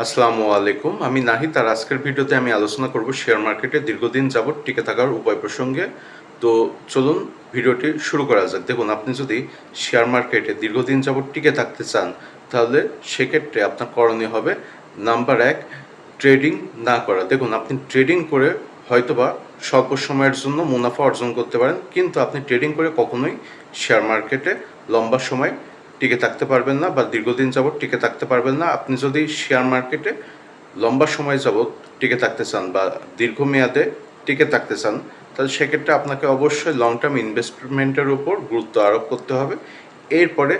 আসসালামু আলাইকুম। আমি নাহিদ, আর আজকের ভিডিওতে আমি আলোচনা করব শেয়ার মার্কেটে দীর্ঘদিন যাবৎ টিকে থাকার উপায় প্রসঙ্গে। তো চলুন ভিডিওটি শুরু করা যাক। দেখুন, আপনি যদি শেয়ার মার্কেটে দীর্ঘদিন যাবৎ টিকে থাকতে চান, তাহলে সেক্ষেত্রে আপনার করণীয় হবে নাম্বার 1, ট্রেডিং না করা। দেখুন, আপনি ট্রেডিং করে হয়তোবা স্বল্প সময়ের জন্য মুনাফা অর্জন করতে পারেন, কিন্তু আপনি ট্রেডিং করে কখনোই শেয়ার মার্কেটে লম্বা সময় টিকে থাকতে পারবেন না বা দীর্ঘদিন যাবৎ টিকে থাকতে পারবেন না। আপনি যদি শেয়ার মার্কেটে লম্বা সময় যাবৎ টিকে থাকতে চান বা দীর্ঘমেয়াদে টিকে থাকতে চান, তাহলে সেক্ষেত্রে আপনাকে অবশ্যই লং টার্ম ইনভেস্টমেন্টের উপর গুরুত্ব আরোপ করতে হবে। এরপরে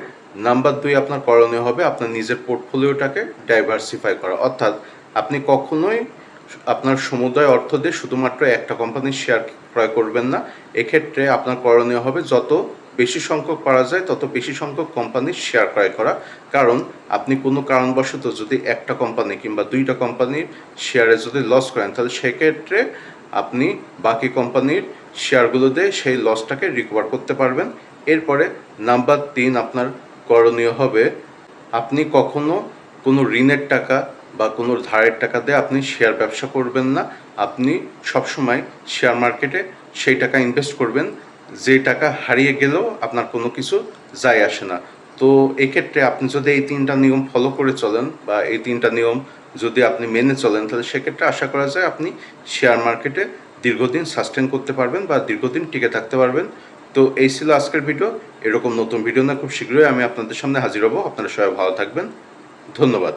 নাম্বার 2, আপনার করণীয় হবে আপনার নিজের পোর্টফোলিওটাকে ডাইভার্সিফাই করা। অর্থাৎ আপনি কখনোই আপনার সমুদায় অর্থ দিয়ে শুধুমাত্র একটা কোম্পানির শেয়ার ক্রয় করবেন না। এক্ষেত্রে আপনার করণীয় হবে যত বেশি সংখ্যক পারা যায় তত বেশি সংখ্যক কোম্পানির শেয়ার ক্রয় করা। কারণ আপনি কোনো কারণবশত যদি একটা কোম্পানি কিংবা দুইটা কোম্পানির শেয়ারে যদি লস করেন, তাহলে সেক্ষেত্রে আপনি বাকি কোম্পানির শেয়ারগুলো দিয়ে সেই লসটাকে রিকভার করতে পারবেন। এরপরে নাম্বার 3, আপনার করণীয় হবে আপনি কখনো কোনো ঋণের টাকা বা কোনো ধারের টাকা দিয়ে আপনি শেয়ার ব্যবসা করবেন না। আপনি সবসময় শেয়ার মার্কেটে সেই টাকা ইনভেস্ট করবেন যে টাকা হারিয়ে গেলেও আপনার কোনো কিছু যায় আসে না। তো এক্ষেত্রে আপনি যদি এই 3টা নিয়ম ফলো করে চলেন বা এই 3টা নিয়ম যদি আপনি মেনে চলেন, তাহলে সেক্ষেত্রে আশা করা যায় আপনি শেয়ার মার্কেটে দীর্ঘদিন সাস্টেন করতে পারবেন বা দীর্ঘদিন টিকে থাকতে পারবেন। তো এই ছিল আজকের ভিডিও। এরকম নতুন ভিডিও না খুব শীঘ্রই আমি আপনাদের সামনে হাজির হব। আপনারা সবাই ভালো থাকবেন। ধন্যবাদ।